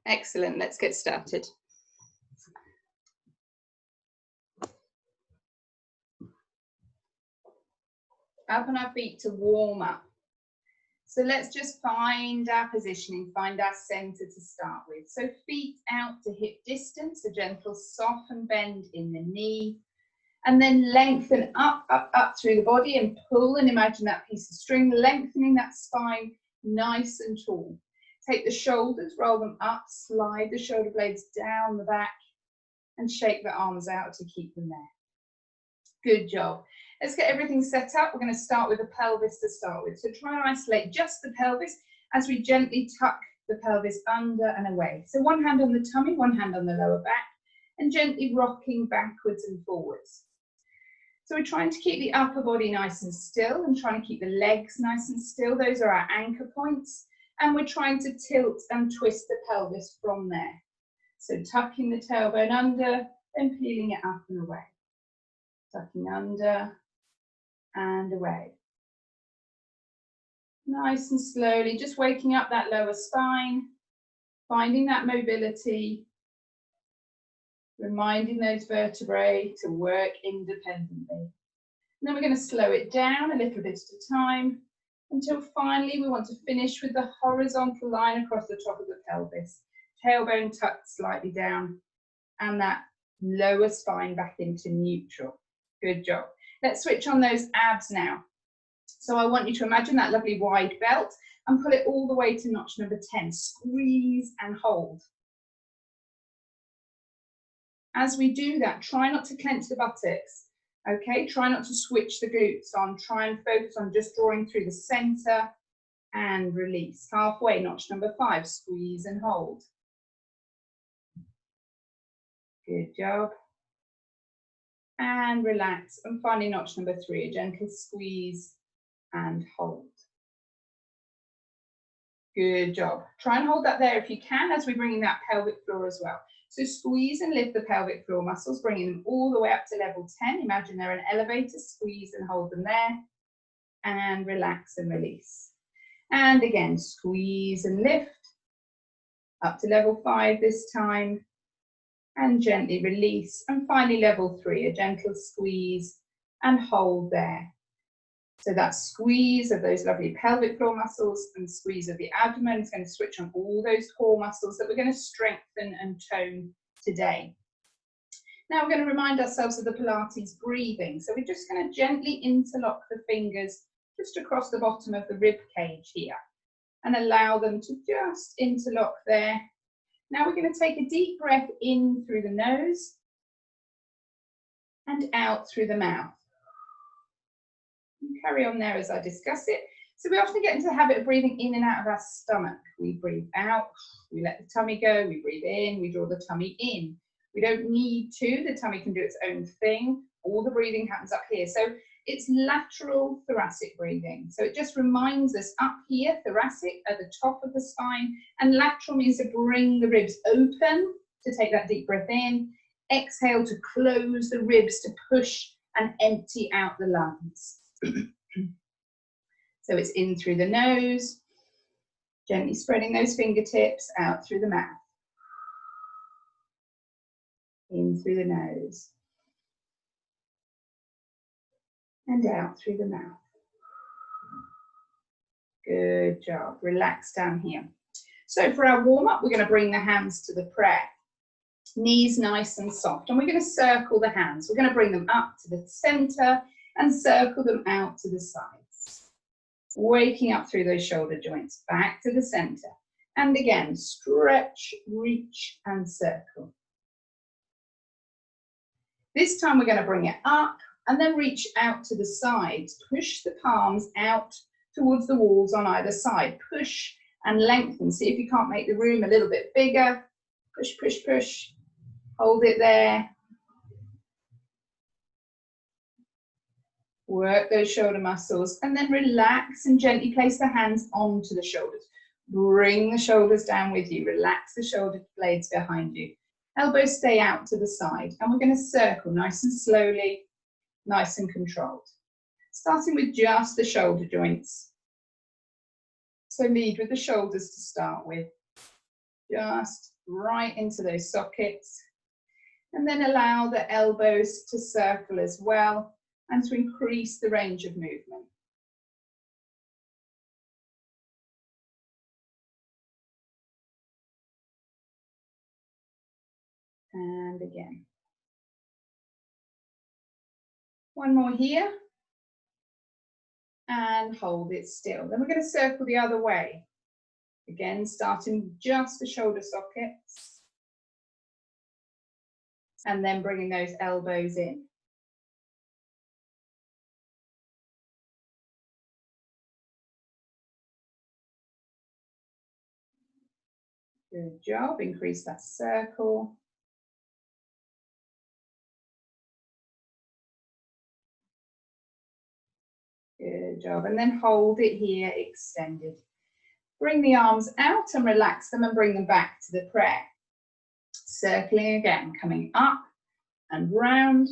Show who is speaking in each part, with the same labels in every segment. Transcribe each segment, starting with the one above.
Speaker 1: Excellent, let's get started. Up on our feet to warm up. So let's just find our positioning, find our center to start with. So feet out to hip distance, a gentle soften bend in the knee, and then lengthen up, up, up through the body and pull, and imagine that piece of string, lengthening that spine nice and tall. Take the shoulders, roll them up, slide the shoulder blades down the back, and shake the arms out to keep them there. Good job. Let's get everything set up. We're going to start with the pelvis to start with. So try and isolate just the pelvis as we gently tuck the pelvis under and away. So one hand on the tummy, one hand on the lower back, and gently rocking backwards and forwards. So we're trying to keep the upper body nice and still and trying to keep the legs nice and still. Those are our anchor points. And we're trying to tilt and twist the pelvis from there. So tucking the tailbone under and peeling it up and away. Tucking under and away. Nice and slowly, just waking up that lower spine, finding that mobility, reminding those vertebrae to work independently. And then we're going to slow it down a little bit at a time until finally we want to finish with the horizontal line across the top of the pelvis. Tailbone tucked slightly down and that lower spine back into neutral. Good job. Let's switch on those abs now. So I want you to imagine that lovely wide belt and pull it all the way to notch number 10. Squeeze and hold. As we do that, try not to clench the buttocks. Okay, try not to switch the glutes on. Try and focus on just drawing through the center and release. Halfway, notch number 5. Squeeze and hold. Good job. And relax, and finally notch number 3, a gentle squeeze and hold. Good job. Try and hold that there if you can as we're bringing that pelvic floor as well. So squeeze and lift the pelvic floor muscles, bringing them all the way up to level 10. Imagine they're an elevator, squeeze and hold them there, and relax and release. And again, squeeze and lift, up to level 5 this time, and gently release, and finally level 3, a gentle squeeze and hold there. So that squeeze of those lovely pelvic floor muscles and squeeze of the abdomen is going to switch on all those core muscles that we're going to strengthen and tone today. Now we're going to remind ourselves of the Pilates breathing. So we're just going to gently interlock the fingers just across the bottom of the rib cage here and allow them to just interlock there. Now we're going to take a deep breath in through the nose and out through the mouth. And carry on there as I discuss it. So we often get into the habit of breathing in and out of our stomach. We breathe out, we let the tummy go, we breathe in, we draw the tummy in. We don't need to, the tummy can do its own thing. All the breathing happens up here. So it's lateral thoracic breathing. So it just reminds us up here, thoracic at the top of the spine, and lateral means to bring the ribs open, to take that deep breath in. Exhale to close the ribs, to push and empty out the lungs. So it's in through the nose, gently spreading those fingertips out through the mouth. In through the nose. And out through the mouth. Good job. Relax down here. So for our warm-up, we're going to bring the hands to the prayer. Knees nice and soft. And we're going to circle the hands. We're going to bring them up to the center and circle them out to the sides. Waking up through those shoulder joints, back to the center. And again, stretch, reach, and circle. This time we're going to bring it up and then reach out to the sides. Push the palms out towards the walls on either side. Push and lengthen. See if you can't make the room a little bit bigger. Push, push, push. Hold it there. Work those shoulder muscles and then relax and gently place the hands onto the shoulders. Bring the shoulders down with you. Relax the shoulder blades behind you. Elbows stay out to the side. And we're going to circle nice and slowly, nice and controlled. Starting with just the shoulder joints. So lead with the shoulders to start with. just right into those sockets. And then allow the elbows to circle as well and to increase the range of movement. And again. One more here. And hold it still. Then we're going to circle the other way. Again, starting with just the shoulder sockets. And then bringing those elbows in. Good job. Increase that circle. Good job. And then hold it here, extended. Bring the arms out and relax them and bring them back to the prayer. Circling again, coming up and round.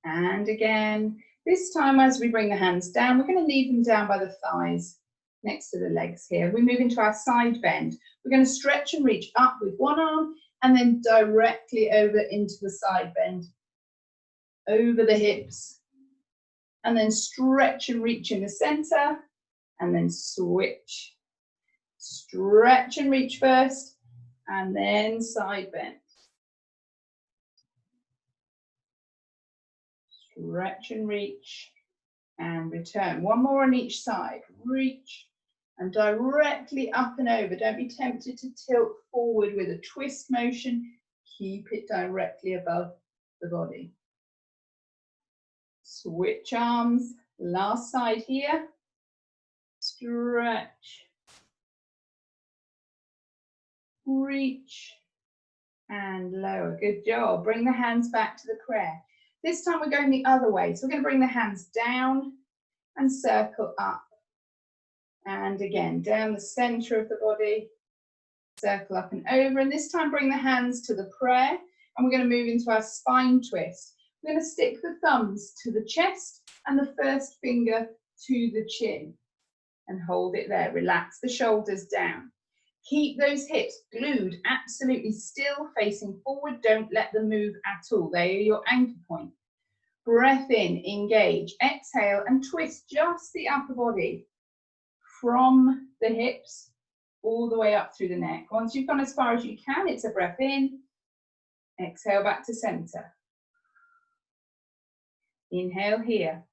Speaker 1: And again. This time as we bring the hands down, we're going to leave them down by the thighs next to the legs here. We move into our side bend. We're going to stretch and reach up with one arm and then directly over into the side bend. Over the hips. And then stretch and reach in the center. And then switch. Stretch and reach first. And then side bend. Stretch and reach. And return. One more on each side. Reach. And directly up and over. Don't be tempted to tilt forward with a twist motion. Keep it directly above the body. Switch arms. Last side here. Stretch. Reach. And lower. Good job. Bring the hands back to the prayer. This time we're going the other way. So we're going to bring the hands down and circle up. And again, down the center of the body, circle up and over. And this time bring the hands to the prayer. And we're going to move into our spine twist. We're going to stick the thumbs to the chest and the first finger to the chin. And hold it there. Relax the shoulders down. Keep those hips glued absolutely still, facing forward. Don't let them move at all. They are your anchor point. Breath in, engage. Exhale and twist just the upper body from the hips all the way up through the neck. Once you've gone as far as you can, it's a breath in. Exhale back to center. Inhale here.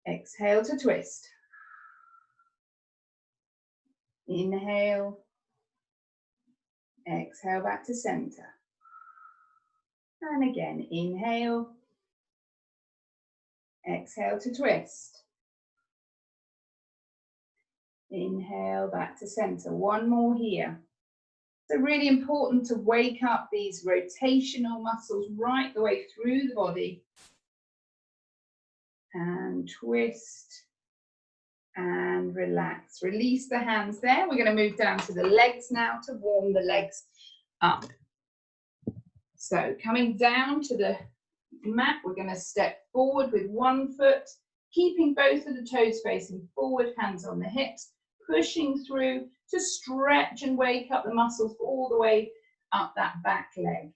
Speaker 1: Exhale to twist. Inhale. Exhale back to center. And again, inhale. Exhale to twist. Inhale back to center. One more here. So really important to wake up these rotational muscles right the way through the body. And twist. And relax. Release the hands there. We're going to move down to the legs now to warm the legs up. So coming down to the mat, we're going to step forward with one foot, keeping both of the toes facing forward, hands on the hips, pushing through to stretch and wake up the muscles all the way up that back leg.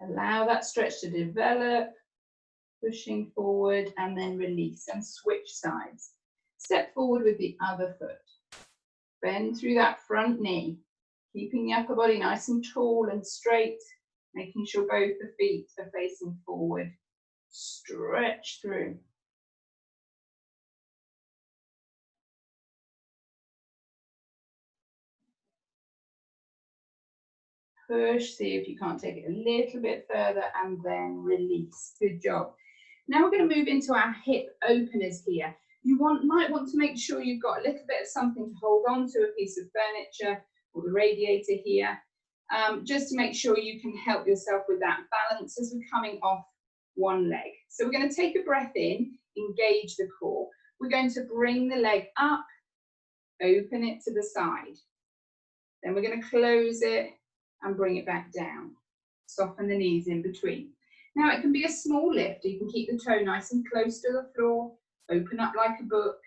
Speaker 1: Allow that stretch to develop, pushing forward and then release and switch sides. Step forward with the other foot. Bend through that front knee, keeping the upper body nice and tall and straight, making sure both the feet are facing forward. Stretch through. Push, see if you can't take it a little bit further and then release. Good job. Now we're going to move into our hip openers here. You might want to make sure you've got a little bit of something to hold on to, a piece of furniture or the radiator here, just to make sure you can help yourself with that balance as we're coming off one leg. So we're going to take a breath in, engage the core. We're going to bring the leg up, open it to the side. Then we're going to close it and bring it back down. Soften the knees in between. Now it can be a small lift. You can keep the toe nice and close to the floor, open up like a book,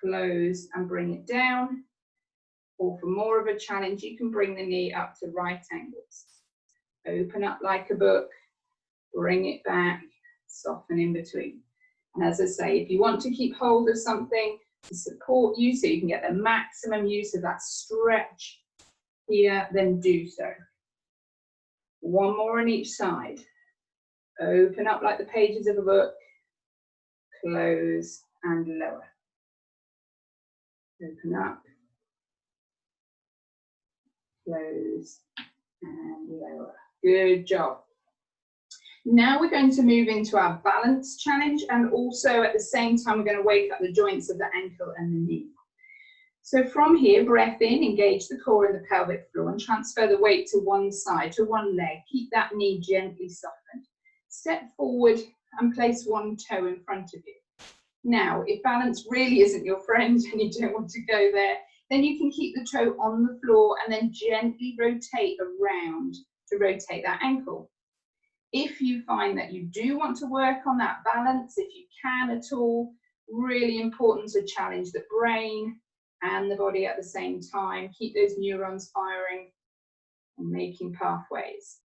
Speaker 1: close and bring it down. Or for more of a challenge, you can bring the knee up to right angles. Open up like a book, bring it back, soften in between. And as I say, if you want to keep hold of something to support you so you can get the maximum use of that stretch here, then do so. One more on each side. Open up like the pages of a book, close and lower. Open up, close and lower. Good job. Now we're going to move into our balance challenge, and also at the same time we're going to wake up the joints of the ankle and the knee. So from here, breath in, engage the core and the pelvic floor and transfer the weight to one side, to one leg. Keep that knee gently softened. Step forward and place one toe in front of you. Now, if balance really isn't your friend and you don't want to go there, then you can keep the toe on the floor and then gently rotate around to rotate that ankle. If you find that you do want to work on that balance, if you can at all, really important to challenge the brain and the body at the same time. Keep those neurons firing and making pathways.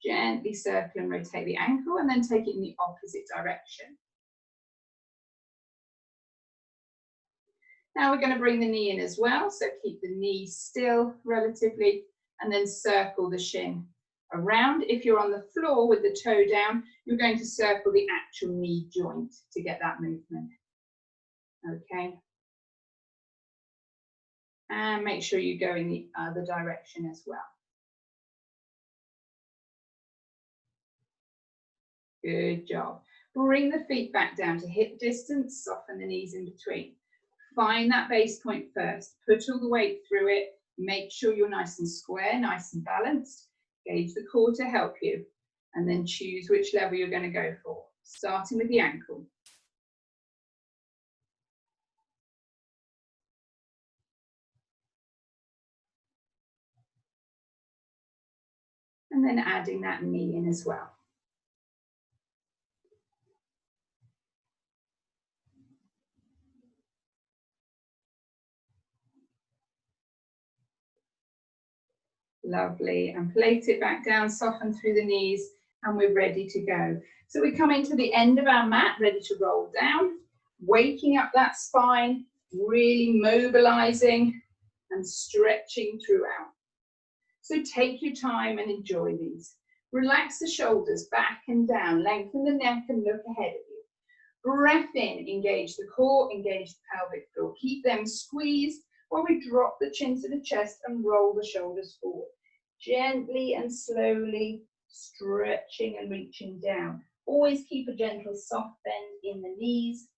Speaker 1: Gently circle and rotate the ankle and then take it in the opposite direction. Now we're going to bring the knee in as well, so keep the knee still relatively and then circle the shin around. If you're on the floor with the toe down, you're going to circle the actual knee joint to get that movement. Okay. And make sure you go in the other direction as well. Good job. Bring the feet back down to hip distance, soften the knees in between. Find that base point first, put all the weight through it, make sure you're nice and square, nice and balanced. Gauge the core to help you, and then choose which level you're going to go for, starting with the ankle. And then adding that knee in as well. Lovely, and plate it back down, soften through the knees, and we're ready to go. So we come into the end of our mat, ready to roll down, waking up that spine, really mobilizing and stretching throughout. So take your time and enjoy these. Relax the shoulders back and down, lengthen the neck and look ahead of you. Breath in, engage the core, engage the pelvic floor. Keep them squeezed while we drop the chin to the chest and roll the shoulders forward. Gently and slowly stretching and reaching down. Always keep a gentle soft bend in the knees.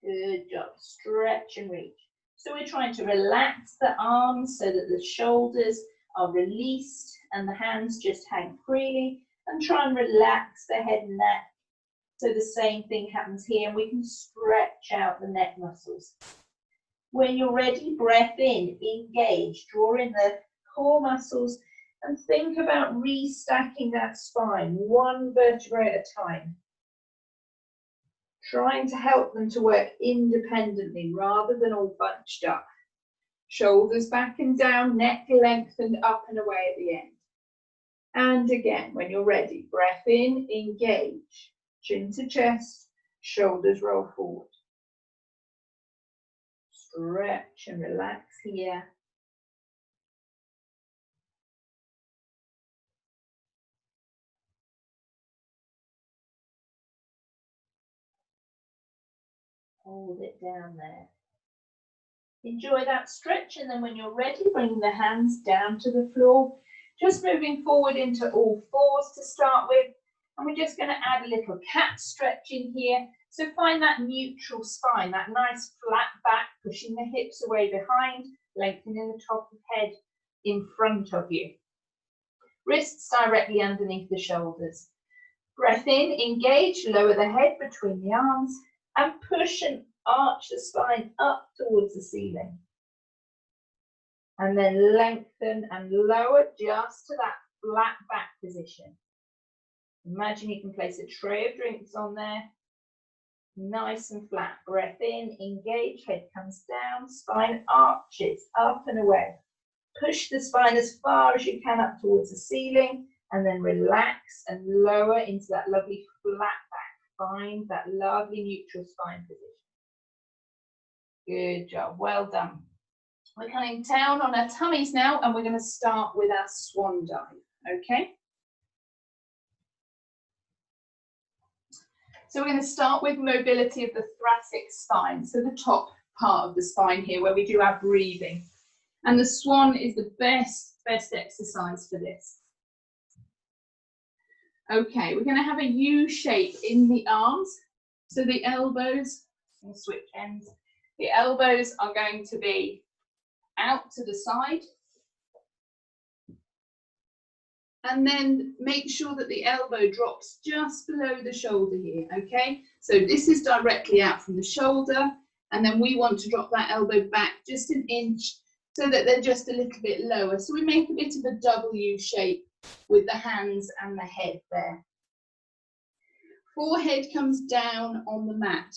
Speaker 1: Good job. Stretch and reach. So we're trying to relax the arms so that the shoulders are released and the hands just hang freely, and try and relax the head and neck. So the same thing happens here, and we can stretch out the neck muscles. When you're ready, breath in, engage, draw in the core muscles, and think about restacking that spine, one vertebrae at a time. Trying to help them to work independently rather than all bunched up. Shoulders back and down, neck lengthened up and away at the end. And again, when you're ready, breath in, engage, chin to chest, shoulders roll forward. Stretch and relax here. Hold it down there. Enjoy that stretch, and then when you're ready, bring the hands down to the floor. Just moving forward into all fours to start with. And we're just going to add a little cat stretch in here. So find that neutral spine, that nice flat back, pushing the hips away behind, lengthening the top of the head in front of you. Wrists directly underneath the shoulders. Breath in, engage, lower the head between the arms, and push and arch the spine up towards the ceiling. And then lengthen and lower just to that flat back position. Imagine you can place a tray of drinks on there. Nice and flat. Breath in, engage, head comes down, spine arches up and away. Push the spine as far as you can up towards the ceiling, and then relax and lower into that lovely flat back. Find that lovely neutral spine position. Good job, well done. We're coming down on our tummies now, and we're going to start with our swan dive, okay? So we're going to start with mobility of the thoracic spine, so the top part of the spine here where we do our breathing. And the swan is the best exercise for this. Okay, we're going to have a U shape in the arms. So the elbows, we'll switch ends. The elbows are going to be out to the side. And then make sure that the elbow drops just below the shoulder here, okay? So this is directly out from the shoulder, and then we want to drop that elbow back just an inch so that they're just a little bit lower. So we make a bit of a W shape with the hands and the head there. Forehead comes down on the mat.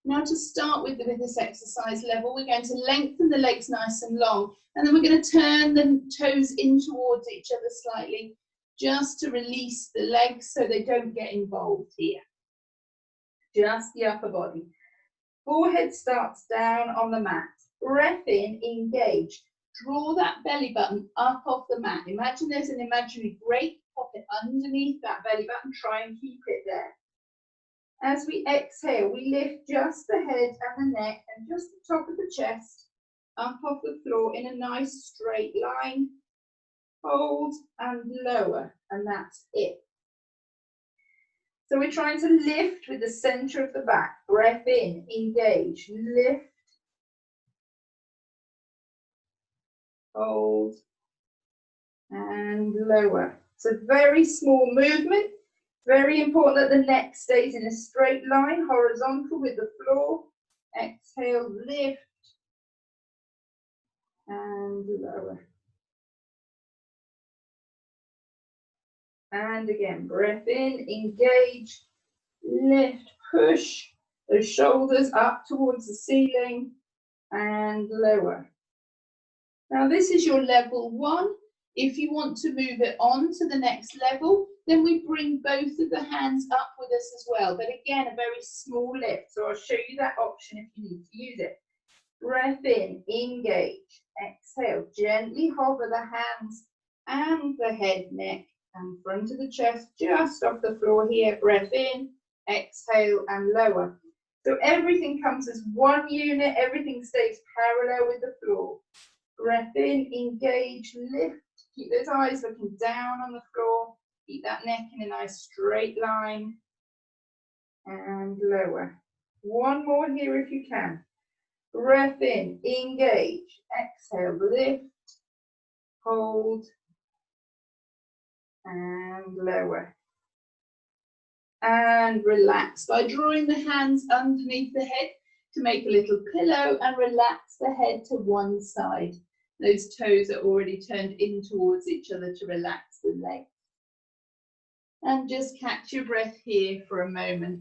Speaker 1: Now to start with this exercise level, we're going to lengthen the legs nice and long, and then we're going to turn the toes in towards each other slightly, just to release the legs so they don't get involved here. Just the upper body. Forehead starts down on the mat. Breath in, engage. Draw that belly button up off the mat. Imagine there's an imaginary grate, pop it underneath that belly button, try and keep it there. As we exhale, we lift just the head and the neck and just the top of the chest up off the floor in a nice straight line. Hold and lower, and that's it. So we're trying to lift with the center of the back. Breath in, engage, lift, hold, and lower. It's a very small movement. Very important that the neck stays in a straight line, horizontal with the floor. Exhale, lift, and lower. And again, breath in, engage, lift, push those shoulders up towards the ceiling and lower. Now this is your level 1. If you want to move it on to the next level, then we bring both of the hands up with us as well. But again, a very small lift. So I'll show you that option if you need to use it. Breath in, engage, exhale, gently hover the hands and the head, neck, and front of the chest just off the floor here. Breath in, exhale, and lower. So everything comes as one unit, everything stays parallel with the floor. Breath in, engage, lift, keep those eyes looking down on the floor, keep that neck in a nice straight line, and lower. One more here if you can. Breath in, engage, exhale, lift, hold, and lower. And relax by drawing the hands underneath the head to make a little pillow and relax the head to one side. Those toes are already turned in towards each other to relax the legs. And just catch your breath here for a moment.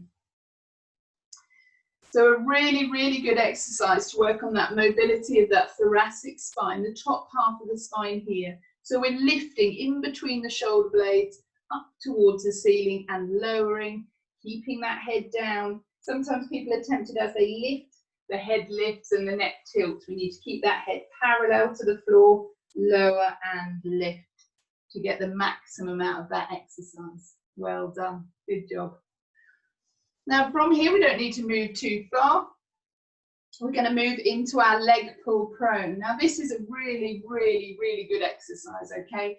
Speaker 1: So a really, really good exercise to work on that mobility of that thoracic spine, the top half of the spine here. So we're lifting in between the shoulder blades up towards the ceiling and lowering, keeping that head down. Sometimes people are tempted as they lift, the head lifts and the neck tilts. We need to keep that head parallel to the floor, lower and lift to get the maximum out of that exercise. Well done, good job. Now from here, we don't need to move too far. We're going to move into our leg pull prone. Now this is a really, really, really good exercise, okay?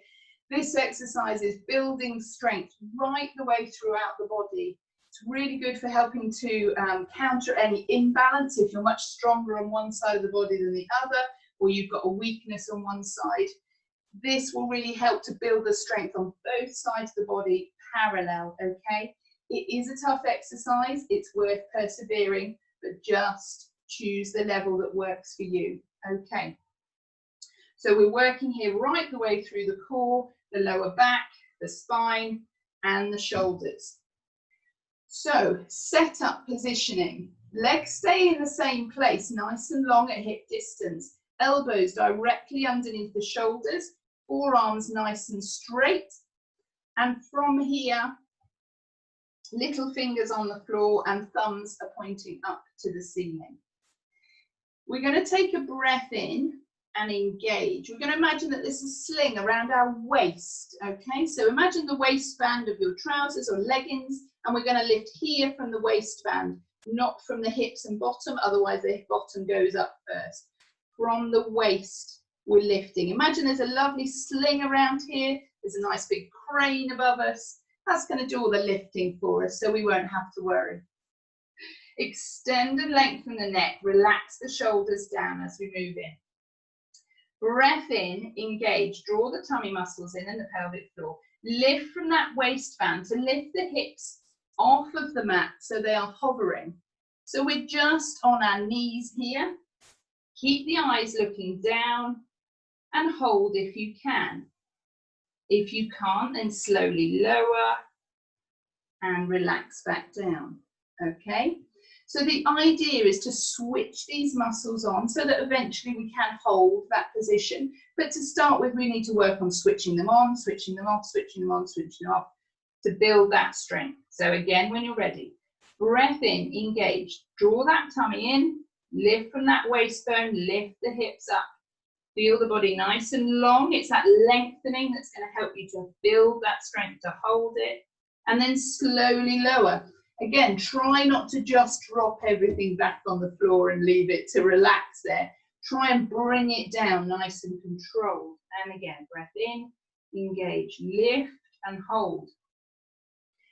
Speaker 1: This exercise is building strength right the way throughout the body. It's really good for helping to counter any imbalance if you're much stronger on one side of the body than the other, or you've got a weakness on one side. This will really help to build the strength on both sides of the body parallel, okay? It is a tough exercise, it's worth persevering, but just choose the level that works for you, okay? So we're working here right the way through the core, the lower back, the spine, and the shoulders. So set up positioning. Legs stay in the same place, nice and long at hip distance. Elbows directly underneath the shoulders, forearms nice and straight. And from here, little fingers on the floor and thumbs are pointing up to the ceiling. We're going to take a breath in and engage. We're going to imagine that there's a sling around our waist, okay? So imagine the waistband of your trousers or leggings, and we're going to lift here from the waistband, not from the hips and bottom, otherwise the bottom goes up first. From the waist, we're lifting. Imagine there's a lovely sling around here. There's a nice big crane above us. That's going to do all the lifting for us, so we won't have to worry. Extend and lengthen the neck. Relax the shoulders down as we move in. Breath in, engage. Draw the tummy muscles in and the pelvic floor. Lift from that waistband to lift the hips off of the mat so they are hovering. So we're just on our knees here. Keep the eyes looking down and hold if you can. If you can't, then slowly lower and relax back down, okay? So the idea is to switch these muscles on so that eventually we can hold that position. But to start with, we need to work on switching them on, switching them off, switching them on, switching them off to build that strength. So again, when you're ready, breath in, engage, draw that tummy in, lift from that waist bone, lift the hips up. Feel the body nice and long. It's that lengthening that's going to help you to build that strength to hold it. And then slowly lower. Again, try not to just drop everything back on the floor and leave it to relax there. Try and bring it down nice and controlled. And again, breath in, engage, lift and hold.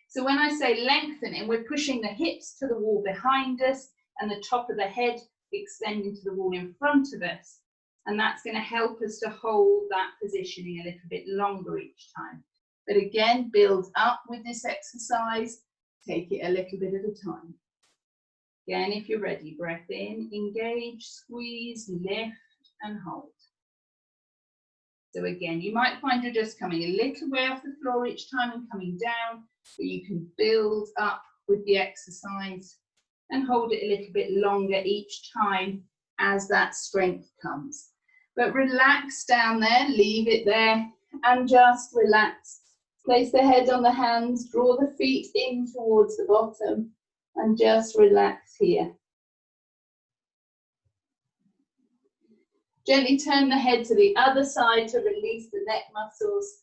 Speaker 1: So when I say lengthening, we're pushing the hips to the wall behind us and the top of the head extending to the wall in front of us. And that's going to help us to hold that positioning a little bit longer each time. But again, build up with this exercise. Take it a little bit at a time. Again, if you're ready, breath in, engage, squeeze, lift and hold. So again, you might find you're just coming a little way off the floor each time and coming down, but you can build up with the exercise and hold it a little bit longer each time as that strength comes. But relax down there, leave it there and just relax. Place the head on the hands, draw the feet in towards the bottom and just relax here. Gently turn the head to the other side to release the neck muscles.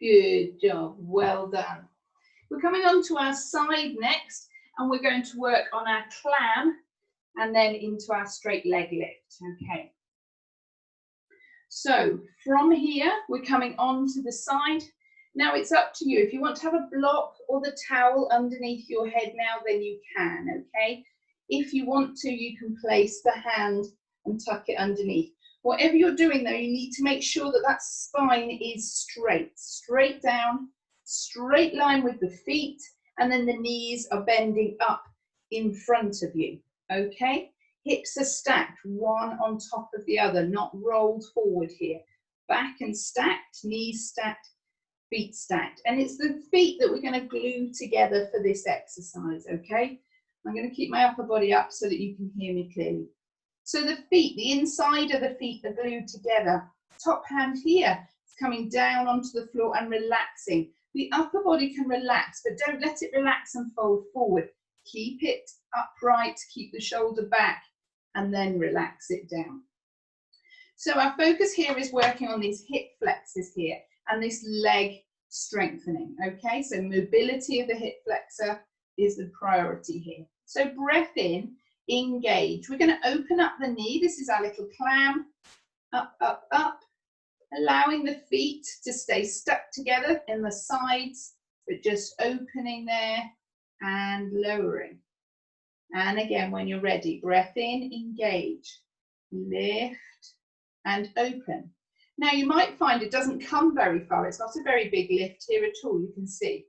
Speaker 1: Good job, well done. We're coming on to our side next, and we're going to work on our clam and then into our straight leg lift, okay? So from here, we're coming on to the side. Now it's up to you. If you want to have a block or the towel underneath your head now, then you can, okay? If you want to, you can place the hand and tuck it underneath. Whatever you're doing though, you need to make sure that that spine is straight, straight down, straight line with the feet, and then the knees are bending up in front of you, okay? Hips are stacked, one on top of the other, not rolled forward here. Back and stacked, knees stacked, feet stacked. And it's the feet that we're going to glue together for this exercise, okay? I'm going to keep my upper body up so that you can hear me clearly. So the feet, the inside of the feet are glued together. Top hand here is coming down onto the floor and relaxing. The upper body can relax, but don't let it relax and fold forward. Keep it upright, keep the shoulder back, and then relax it down. So our focus here is working on these hip flexors here and this leg strengthening, okay? So mobility of the hip flexor is the priority here. So breath in, engage. We're going to open up the knee. This is our little clam. Up, up, up. Allowing the feet to stay stuck together in the sides, but just opening there and lowering. And again, when you're ready, breath in, engage, lift and open. Now you might find it doesn't come very far. It's not a very big lift here at all, you can see.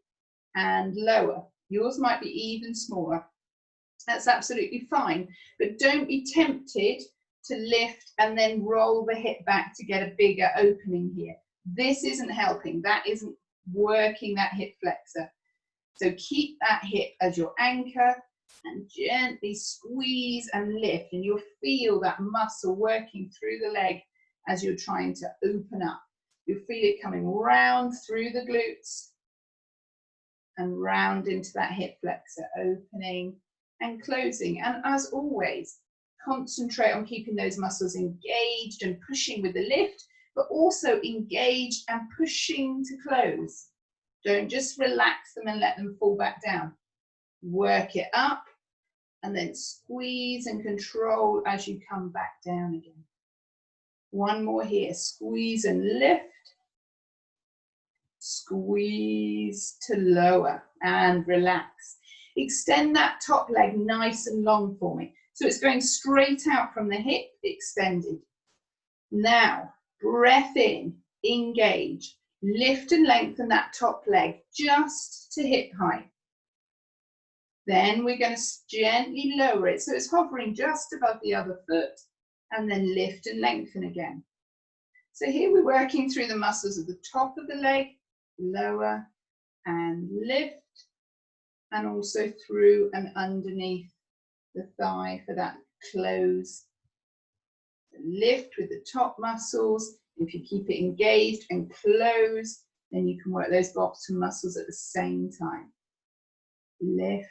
Speaker 1: And lower. Yours might be even smaller. That's absolutely fine, but don't be tempted to lift and then roll the hip back to get a bigger opening here. This isn't helping, that isn't working that hip flexor. So keep that hip as your anchor and gently squeeze and lift, and you'll feel that muscle working through the leg as you're trying to open up. You'll feel it coming round through the glutes and round into that hip flexor, opening and closing. And as always, concentrate on keeping those muscles engaged and pushing with the lift, but also engaged and pushing to close. Don't just relax them and let them fall back down. Work it up and then squeeze and control as you come back down again. One more here, squeeze and lift, squeeze to lower and relax. Extend that top leg nice and long for me. So it's going straight out from the hip, extended. Now, breath in, engage. Lift and lengthen that top leg just to hip height. Then we're going to gently lower it. So it's hovering just above the other foot. And then lift and lengthen again. So here we're working through the muscles of the top of the leg, lower and lift. And also through and underneath the thigh for that close. Lift with the top muscles. If you keep it engaged and close, then you can work those bottom muscles at the same time. Lift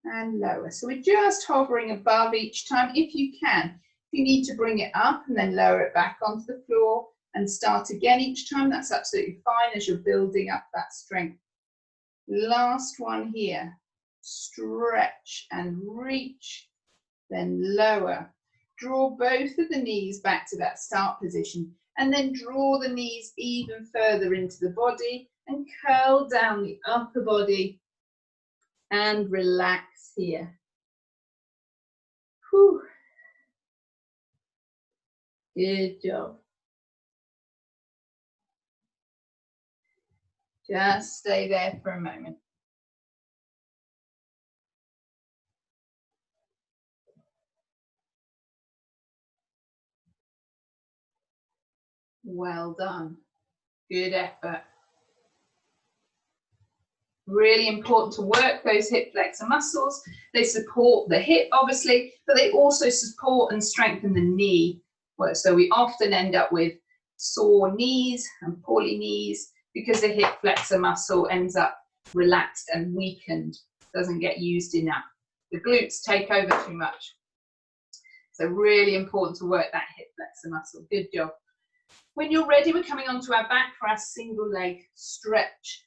Speaker 1: and lower. So we're just hovering above each time if you can. If you need to bring it up and then lower it back onto the floor and start again each time, that's absolutely fine as you're building up that strength. Last one here. Stretch and reach, then lower. Draw both of the knees back to that start position and then draw the knees even further into the body and curl down the upper body and relax here. Whew. Good job. Just stay there for a moment. Well done. Good effort. Really important to work those hip flexor muscles. They support the hip, obviously, but they also support and strengthen the knee. So we often end up with sore knees and poorly knees because the hip flexor muscle ends up relaxed and weakened, doesn't get used enough. The glutes take over too much. So really important to work that hip flexor muscle. Good job. When you're ready, we're coming onto our back for our single leg stretch.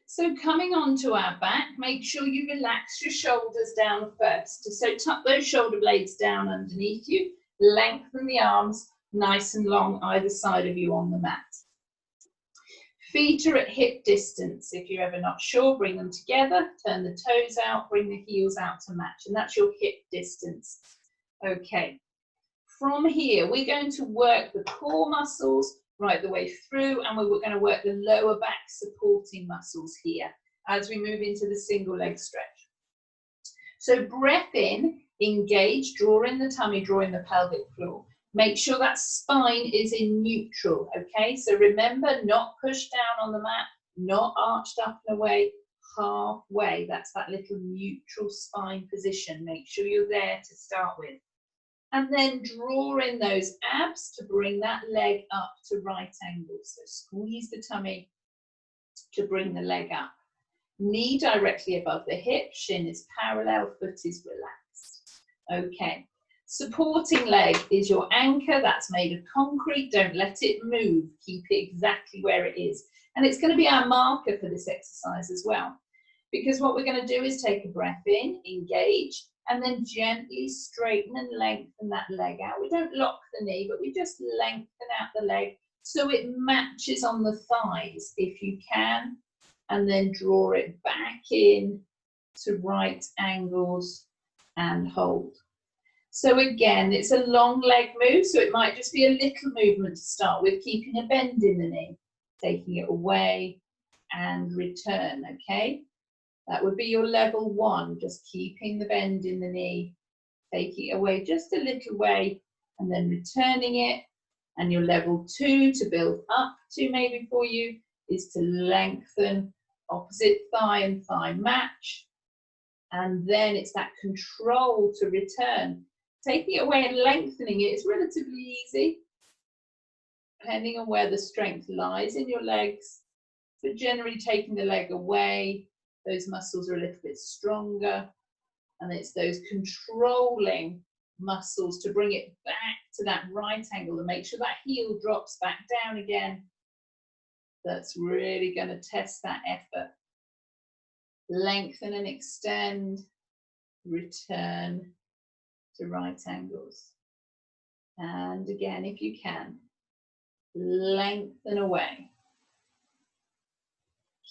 Speaker 1: So coming onto our back, make sure you relax your shoulders down first. So tuck those shoulder blades down underneath you, lengthen the arms nice and long either side of you on the mat. Feet are at hip distance. If you're ever not sure, bring them together, turn the toes out, bring the heels out to match, and that's your hip distance. Okay, from here, we're going to work the core muscles right the way through, and we're going to work the lower back supporting muscles here as we move into the single leg stretch. So breath in, engage, draw in the tummy, draw in the pelvic floor. Make sure that spine is in neutral, okay? So remember, not pushed down on the mat, not arched up and away, halfway. That's that little neutral spine position. Make sure you're there to start with. And then draw in those abs to bring that leg up to right angles. So squeeze the tummy to bring the leg up. Knee directly above the hip, shin is parallel, foot is relaxed. Okay. Supporting leg is your anchor. That's made of concrete. Don't let it move. Keep it exactly where it is. And it's going to be our marker for this exercise as well. Because what we're going to do is take a breath in, engage, and then gently straighten and lengthen that leg out. We don't lock the knee, but we just lengthen out the leg so it matches on the thighs if you can. And then draw it back in to right angles and hold. So again, it's a long leg move, so it might just be a little movement to start with, keeping a bend in the knee. taking it away and return, okay? That would be your level 1, just keeping the bend in the knee, taking it away just a little way and then returning it. And your level 2 to build up to maybe for you is to lengthen opposite thigh and thigh match. And then it's that control to return. Taking it away and lengthening it is relatively easy, depending on where the strength lies in your legs. But generally taking the leg away, those muscles are a little bit stronger. And it's those controlling muscles to bring it back to that right angle and make sure that heel drops back down again. That's really going to test that effort. Lengthen and extend, return to right angles. And again, if you can, lengthen away.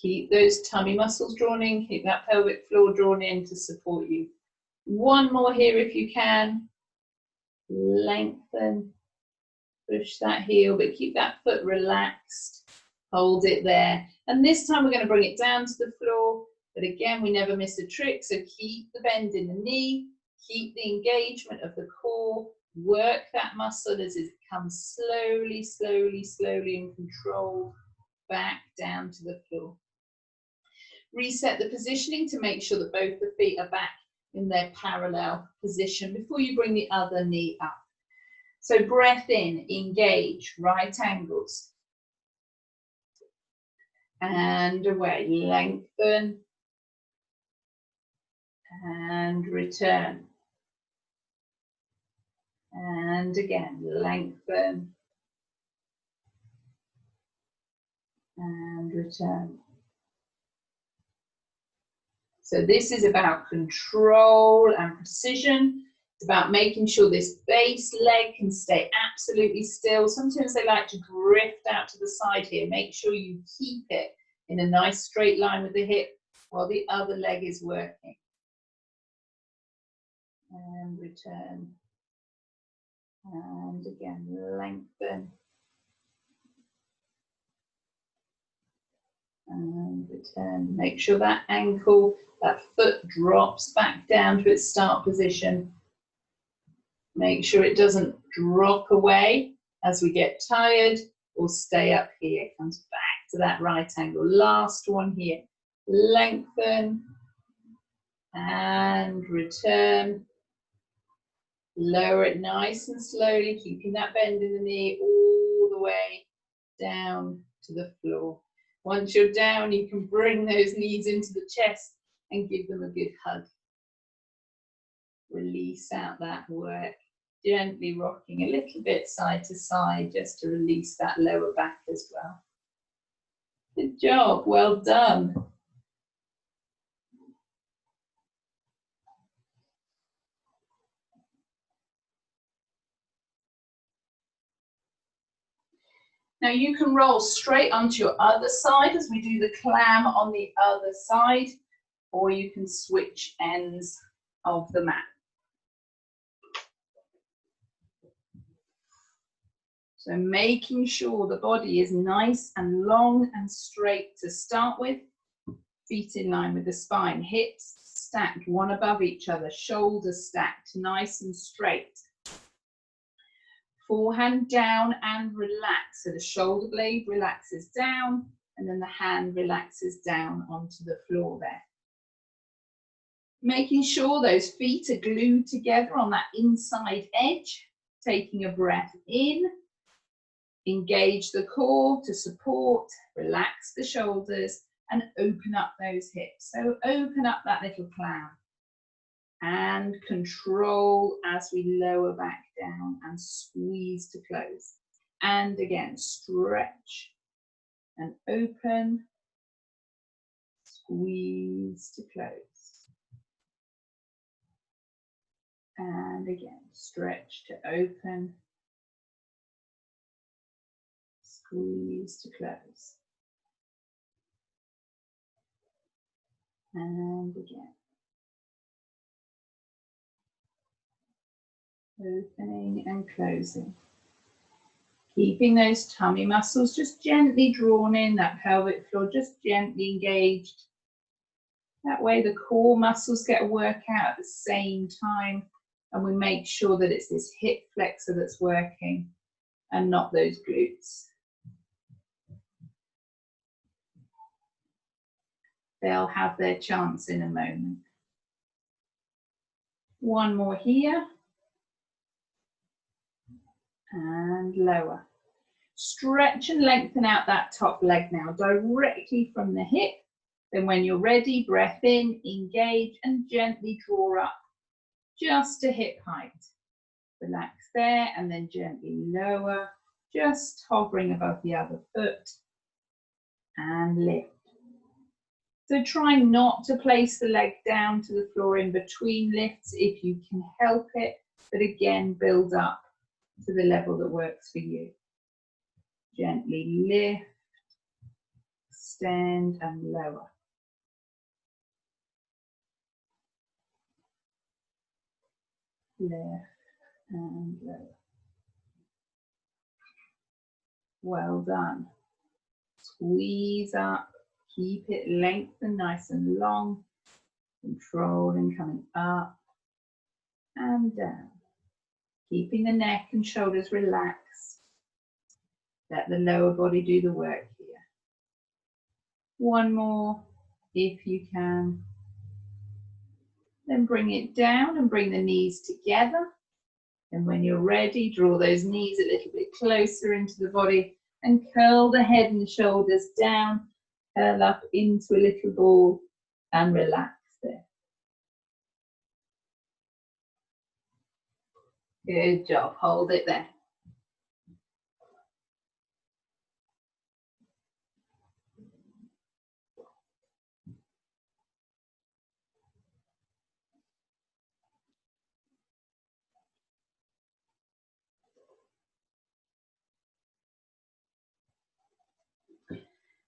Speaker 1: Keep those tummy muscles drawn in, keep that pelvic floor drawn in to support you. One more here if you can. Lengthen, push that heel, but keep that foot relaxed. Hold it there. And this time we're going to bring it down to the floor. But again, we never miss a trick. So keep the bend in the knee, keep the engagement of the core, work that muscle as it comes slowly, slowly, slowly and controlled back down to the floor. Reset the positioning to make sure that both the feet are back in their parallel position before you bring the other knee up. So breath in, engage, right angles. And away, lengthen. And return. And again, lengthen. And return. So this is about control and precision. It's about making sure this base leg can stay absolutely still. Sometimes they like to drift out to the side here. Make sure you keep it in a nice straight line with the hip while the other leg is working. And return. And again, lengthen. And return. Make sure that ankle, that foot drops back down to its start position. Make sure it doesn't drop away as we get tired or stay up here. It comes back to that right angle. Last one here. Lengthen and return. Lower it nice and slowly, keeping that bend in the knee all the way down to the floor. Once you're down, you can bring those knees into the chest and give them a good hug. Release out that work. Gently rocking a little bit side to side just to release that lower back as well. Good job, well done. Now you can roll straight onto your other side as we do the clam on the other side, or you can switch ends of the mat. So making sure the body is nice and long and straight to start with. Feet in line with the spine, hips stacked one above each other, shoulders stacked nice and straight. Forehand down and relax. So the shoulder blade relaxes down and then the hand relaxes down onto the floor there. Making sure those feet are glued together on that inside edge. Taking a breath in. Engage the core to support. Relax the shoulders and open up those hips. So open up that little clam. And control as we lower back down and squeeze to close. And again, stretch and open, squeeze to close. And again, stretch to open, squeeze to close. And again. Opening and closing. Keeping those tummy muscles just gently drawn in, that pelvic floor just gently engaged. That way the core muscles get a workout at the same time, and we make sure that it's this hip flexor that's working and not those glutes. They'll have their chance in a moment. One more here. And lower. Stretch and lengthen out that top leg now, directly from the hip. Then when you're ready, breath in, engage, and gently draw up just to hip height. Relax there, and then gently lower, just hovering above the other foot, and lift. So try not to place the leg down to the floor in between lifts if you can help it, but again, build up to the level that works for you. Gently lift, extend, and lower. Lift and lower. Well done. Squeeze up, keep it lengthened, nice and long, controlled and coming up and down. Keeping the neck and shoulders relaxed. Let the lower body do the work here. One more, if you can. Then bring it down and bring the knees together. And when you're ready, draw those knees a little bit closer into the body and curl the head and shoulders down, curl up into a little ball and relax there. Good job, hold it there.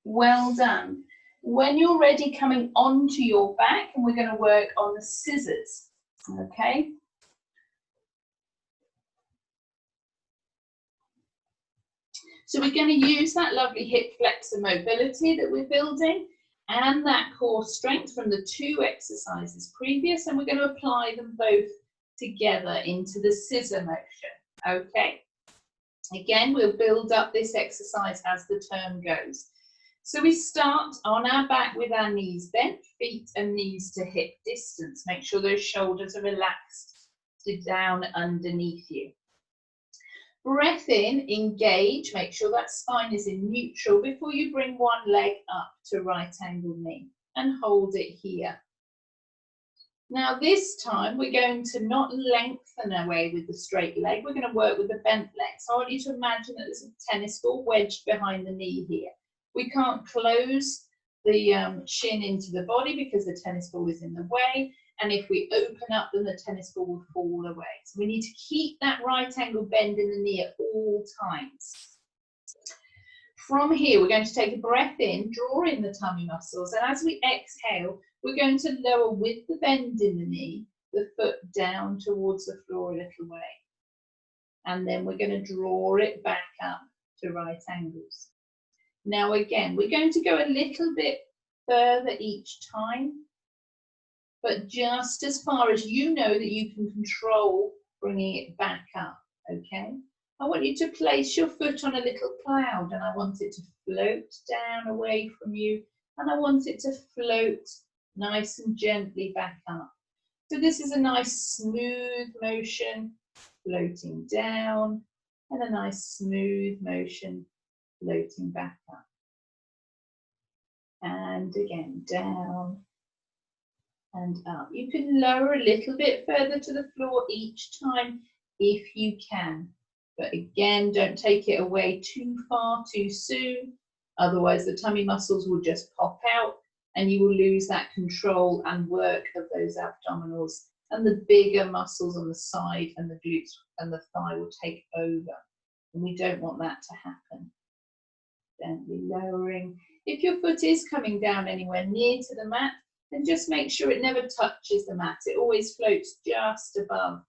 Speaker 1: Well done. When you're ready, coming onto your back, and we're going to work on the scissors, okay? So we're going to use that lovely hip flexor mobility that we're building and that core strength from the two exercises previous, and we're going to apply them both together into the scissor motion, okay? Again, we'll build up this exercise as the term goes. So we start on our back with our knees bent, feet and knees to hip distance. Make sure those shoulders are relaxed to down underneath you. Breath in, engage, make sure that spine is in neutral before you bring one leg up to right angle knee and hold it here. Now this time we're going to not lengthen away with the straight leg, we're going to work with the bent leg. So I want you to imagine that there's a tennis ball wedged behind the knee here. We can't close the shin into the body because the tennis ball is in the way. And if we open up, then the tennis ball will fall away. So we need to keep that right angle bend in the knee at all times. From here, we're going to take a breath in, draw in the tummy muscles. And as we exhale, we're going to lower with the bend in the knee, the foot down towards the floor a little way. And then we're going to draw it back up to right angles. Now again, we're going to go a little bit further each time, but just as far as you know that you can control bringing it back up, okay? I want you to place your foot on a little cloud and I want it to float down away from you and I want it to float nice and gently back up. So this is a nice smooth motion, floating down, and a nice smooth motion, floating back up. And again, down and up. You can lower a little bit further to the floor each time if you can. But again, don't take it away too far too soon. Otherwise, the tummy muscles will just pop out and you will lose that control and work of those abdominals. And the bigger muscles on the side and the glutes and the thigh will take over. And we don't want that to happen. Gently lowering. If your foot is coming down anywhere near to the mat, then just make sure it never touches the mat. It always floats just above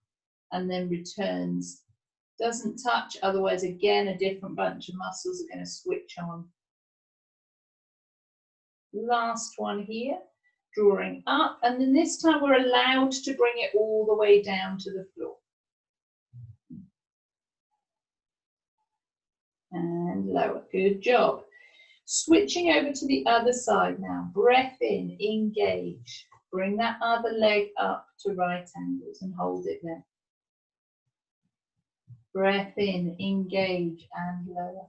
Speaker 1: and then returns Doesn't touch, otherwise again a different bunch of muscles are going to switch on. Last one here, drawing up, and then this time we're allowed to bring it all the way down to the floor. And lower, good job. Switching over to the other side now, breath in, engage. Bring that other leg up to right angles and hold it there. Breath in, engage and lower.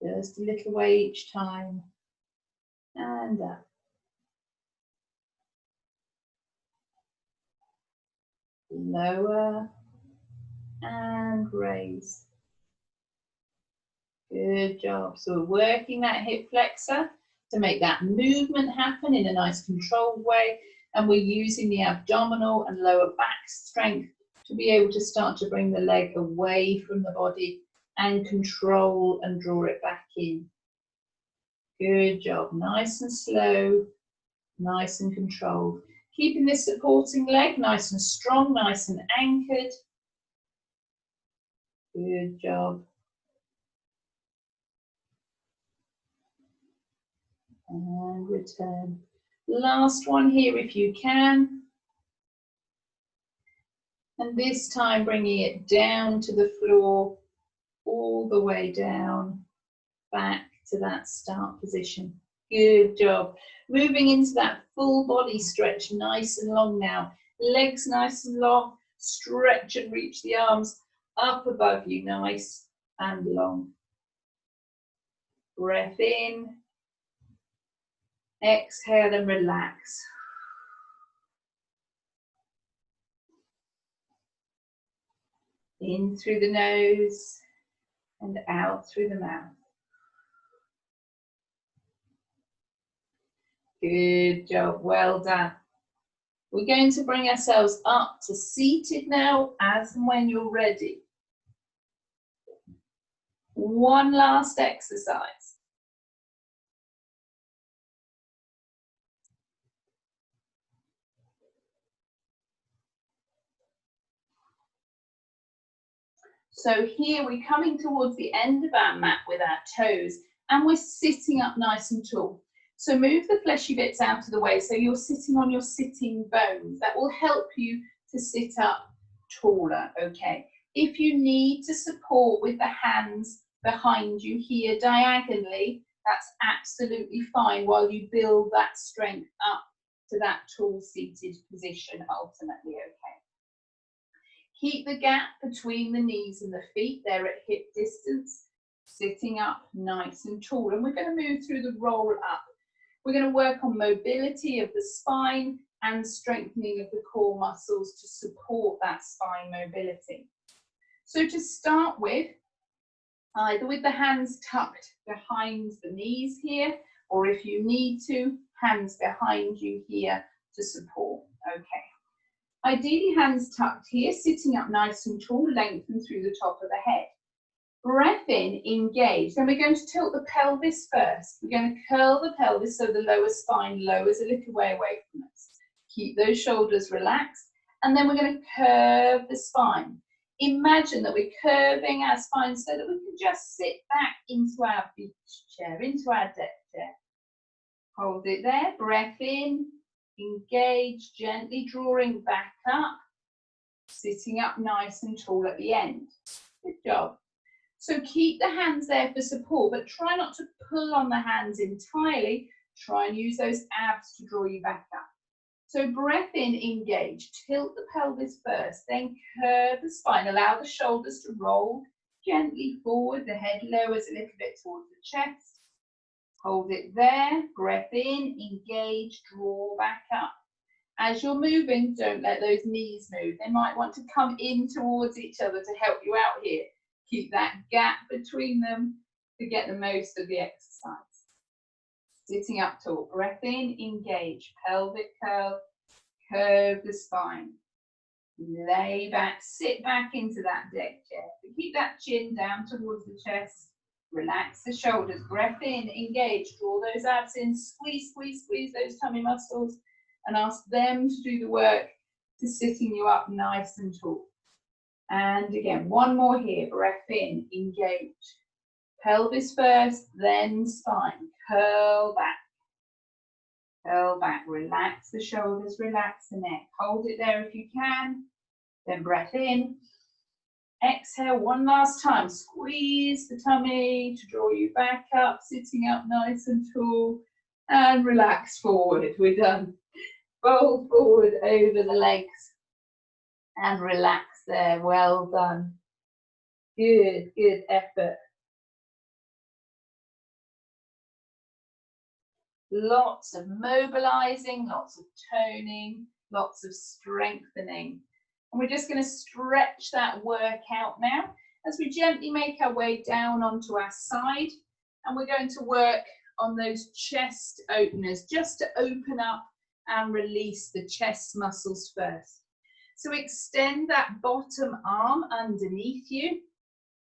Speaker 1: Just a little way each time. And up. Lower and raise. Good job. So we're working that hip flexor to make that movement happen in a nice controlled way. And we're using the abdominal and lower back strength to be able to start to bring the leg away from the body and control and draw it back in. Good job. Nice and slow, nice and controlled. Keeping this supporting leg nice and strong, nice and anchored. Good job. And return. Last one here if you can. And this time bringing it down to the floor, all the way down, back to that start position. Good job. Moving into that full body stretch, nice and long now. Legs nice and long, stretch and reach the arms up above you, nice and long. Breath in. Exhale and relax. In through the nose and out through the mouth. Good job, well done. We're going to bring ourselves up to seated now, as and when you're ready. One last exercise. So here we're coming towards the end of our mat with our toes, and we're sitting up nice and tall. So move the fleshy bits out of the way so you're sitting on your sitting bones. That will help you to sit up taller, okay? If you need to support with the hands behind you here diagonally, that's absolutely fine while you build that strength up to that tall seated position ultimately, okay? Keep the gap between the knees and the feet. They're at hip distance, sitting up nice and tall. And we're going to move through the roll up. We're going to work on mobility of the spine and strengthening of the core muscles to support that spine mobility. So to start with, either with the hands tucked behind the knees here, or if you need to, hands behind you here to support, okay. Ideally hands tucked here, sitting up nice and tall, lengthen through the top of the head. Breath in, engage. Then we're going to tilt the pelvis first. We're going to curl the pelvis so the lower spine lowers a little way away from us. Keep those shoulders relaxed. And then we're going to curve the spine. Imagine that we're curving our spine so that we can just sit back into our beach chair, into our deck chair. Hold it there, breath in, engage, gently drawing back up, sitting up nice and tall at the end. Good job. So keep the hands there for support, but try not to pull on the hands entirely. Try and use those abs to draw you back up. So breath in, engage, tilt the pelvis first, then curve the spine. Allow the shoulders to roll gently forward, the head lowers a little bit towards the chest. Hold it there, breath in, engage, draw back up. As you're moving, don't let those knees move. They might want to come in towards each other to help you out here. Keep that gap between them to get the most of the exercise. Sitting up tall, breath in, engage, pelvic curl, curve the spine. Lay back, sit back into that deck chair. Keep that chin down towards the chest. Relax the shoulders, breath in, engage, draw those abs in, squeeze, squeeze, squeeze those tummy muscles and ask them to do the work to sitting you up nice and tall. And again, one more here, breath in, engage. Pelvis first, then spine, curl back, relax the shoulders, relax the neck. Hold it there if you can, then breath in. Exhale one last time, squeeze the tummy to draw you back up, sitting up nice and tall, and relax forward. We're done. Fold forward over the legs and relax there. Well done. Good, good effort. Lots of mobilizing, lots of toning, lots of strengthening. And we're just going to stretch that workout now as we gently make our way down onto our side. And we're going to work on those chest openers just to open up and release the chest muscles first. So extend that bottom arm underneath you.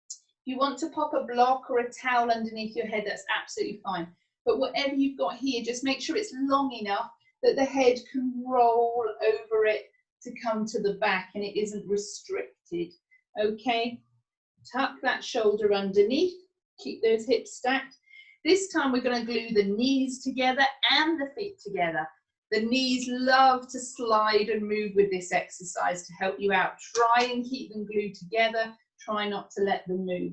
Speaker 1: If you want to pop a block or a towel underneath your head, that's absolutely fine. But whatever you've got here, just make sure it's long enough that the head can roll over it to come to the back and it isn't restricted. Okay, tuck that shoulder underneath, keep those hips stacked. This time we're going to glue the knees together and the feet together. The knees love to slide and move with this exercise to help you out. Try and keep them glued together. Try not to let them move.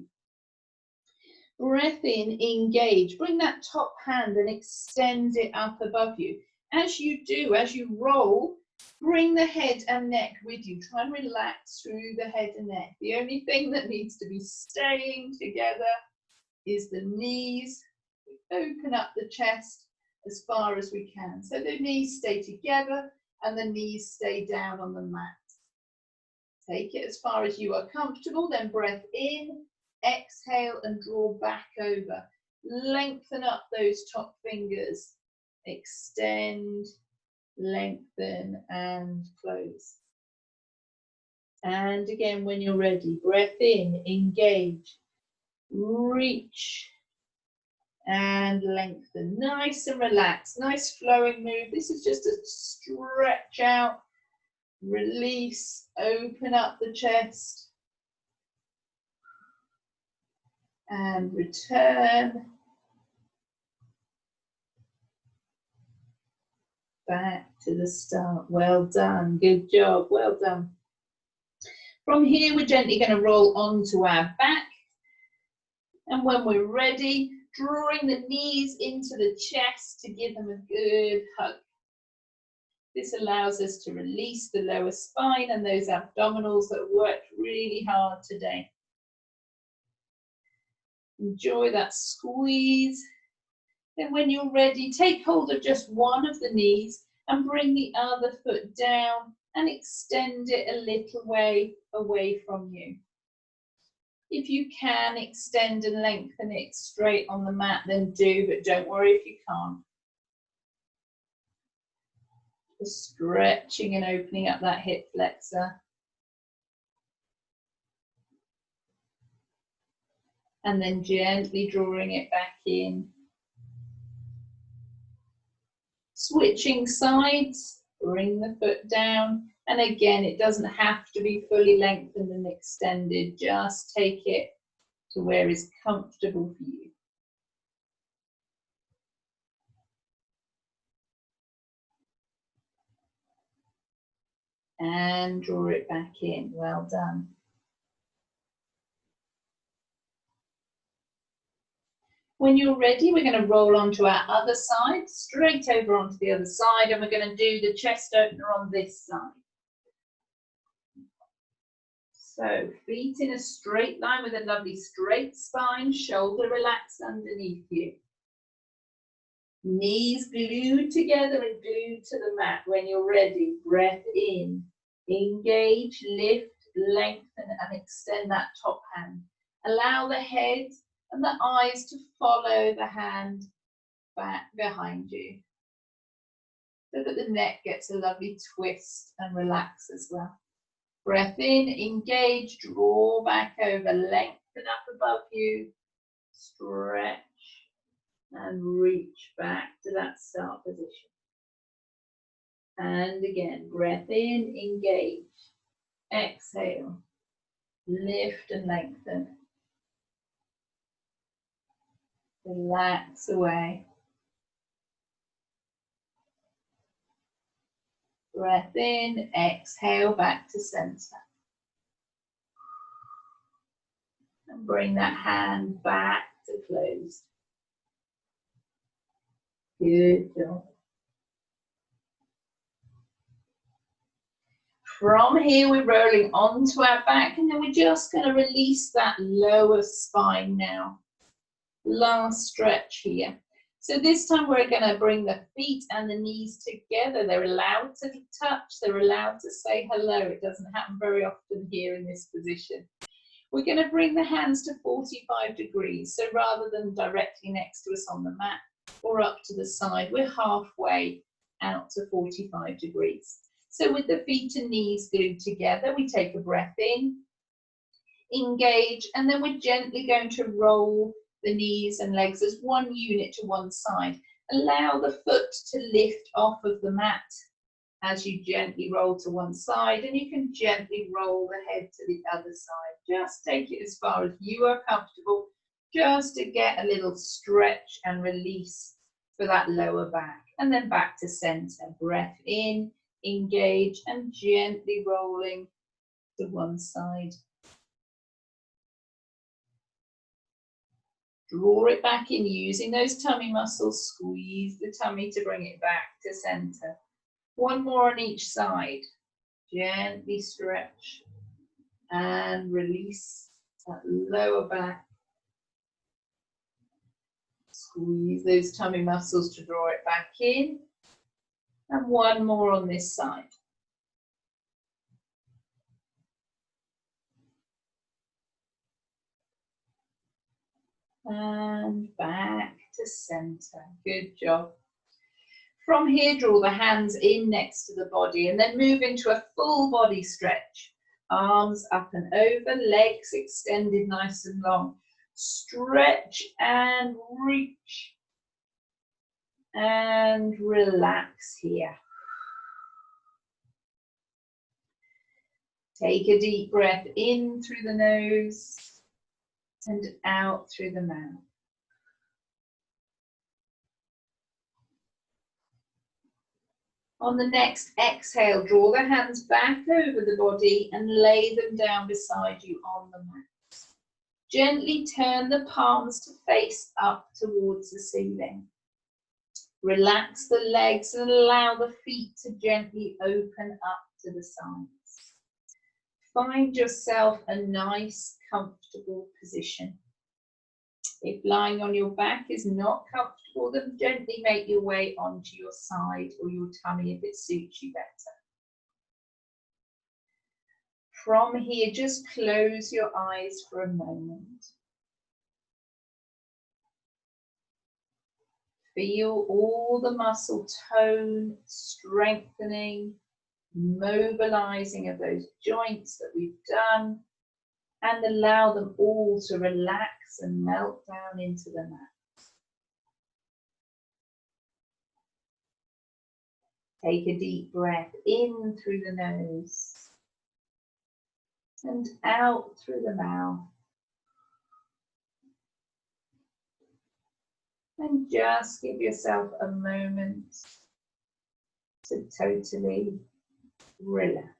Speaker 1: Breath in, engage. Bring that top hand and extend it up above you. As you do, as you roll, bring the head and neck with you. Try and relax through the head and neck. The only thing that needs to be staying together is the knees. We open up the chest as far as we can. So the knees stay together and the knees stay down on the mat. Take it as far as you are comfortable, then breath in, exhale and draw back over. Lengthen up those top fingers. Extend, lengthen and close. And again, when you're ready, breath in, engage, reach and lengthen. Nice and relaxed, nice flowing move. This is just a stretch out, release, open up the chest and return back to the start. Well done, good job, well done. From here, we're gently going to roll onto our back. And when we're ready, drawing the knees into the chest to give them a good hug. This allows us to release the lower spine and those abdominals that worked really hard today. Enjoy that squeeze. Then when you're ready, take hold of just one of the knees and bring the other foot down and extend it a little way away from you. If you can extend and lengthen it straight on the mat, then do, but don't worry if you can't. Just stretching and opening up that hip flexor. And then gently drawing it back in. Switching sides, bring the foot down. And again, it doesn't have to be fully lengthened and extended. Just take it to where is comfortable for you. And draw it back in. Well done. When you're ready, we're going to roll onto our other side, straight over onto the other side, and we're going to do the chest opener on this side. So feet in a straight line with a lovely straight spine, shoulder relaxed underneath you. Knees glued together and glued to the mat. When you're ready, breath in, engage, lift, lengthen and extend that top hand. Allow the head and the eyes to follow the hand back behind you, so that the neck gets a lovely twist and relax as well. Breath in, engage, draw back over, lengthen up above you, stretch and reach back to that start position. And again, breath in, engage, exhale, Lift and lengthen. Relax away. Breath in, exhale back to center. And bring that hand back to closed. Good job. From here, we're rolling onto our back, and then we're just going to release that lower spine now. Last stretch here. So this time we're going to bring the feet and the knees together. They're allowed to touch. They're allowed to say hello. It doesn't happen very often here in this position. We're going to bring the hands to 45 degrees. So rather than directly next to us on the mat or up to the side, we're halfway out to 45 degrees. So with the feet and knees glued together, we take a breath in, engage, and then we're gently going to roll the knees and legs as one unit to one side. Allow the foot to lift off of the mat as you gently roll to one side, and you can gently roll the head to the other side. Just take it as far as you are comfortable, just to get a little stretch and release for that lower back. And then back to center. Breath in, engage, and gently rolling to one side. Draw it back in using those tummy muscles. Squeeze the tummy to bring it back to center. One more on each side. Gently stretch and release that lower back. Squeeze those tummy muscles to draw it back in. And one more on this side. And back to center. Good job. From here, draw the hands in next to the body and then move into a full body stretch. Arms up and over, legs extended nice and long. Stretch and reach. And relax here. Take a deep breath in through the nose and out through the mouth. On the next exhale, draw the hands back over the body and lay them down beside you on the mat. Gently turn the palms to face up towards the ceiling. Relax the legs and allow the feet to gently open up to the sides. Find yourself a nice, comfortable position. If lying on your back is not comfortable, then gently make your way onto your side or your tummy if it suits you better. From here, just close your eyes for a moment. Feel all the muscle tone, strengthening, mobilizing of those joints that we've done, and allow them all to relax and melt down into the mat. Take a deep breath in through the nose and out through the mouth. And just give yourself a moment to totally relax.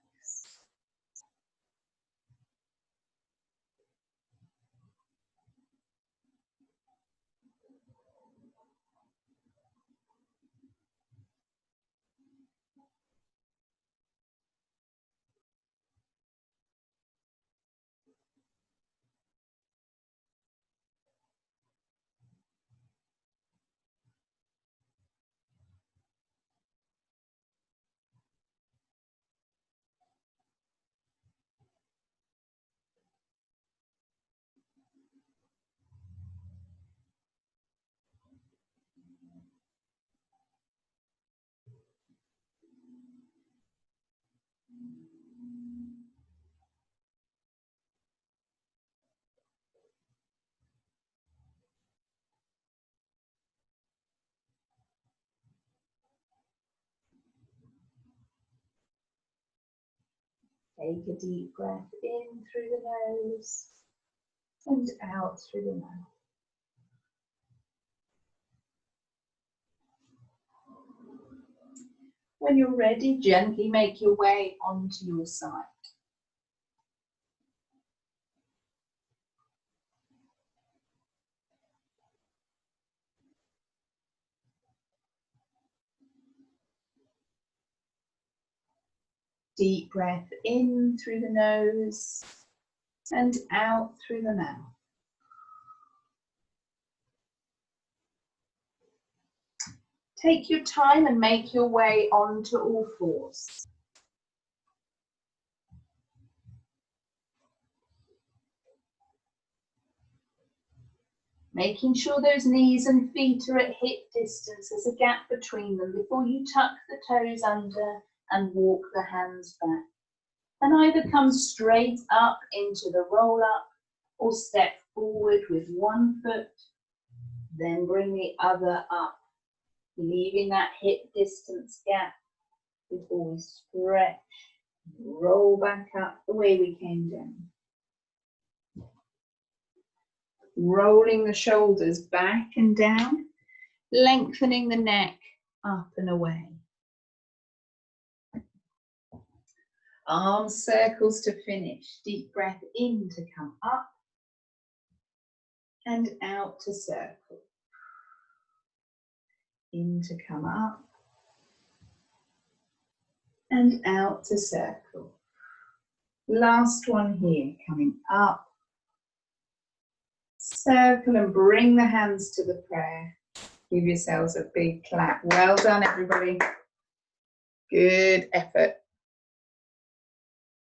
Speaker 1: Take a deep breath in through the nose and out through the mouth. When you're ready, gently make your way onto your side. Deep breath in through the nose and out through the mouth. Take your time and make your way onto all fours. Making sure those knees and feet are at hip distance. There's a gap between them before you tuck the toes under and walk the hands back. And either come straight up into the roll up or step forward with one foot, then bring the other up, leaving that hip distance gap before we stretch, roll back up the way we came down. Rolling the shoulders back and down, lengthening the neck up and away. Arm circles to finish. Deep breath in to come up and out to circle. In to come up and out to circle. Last one here, coming up. Circle and bring the hands to the prayer. Give yourselves a big clap. Well done, everybody. Good effort.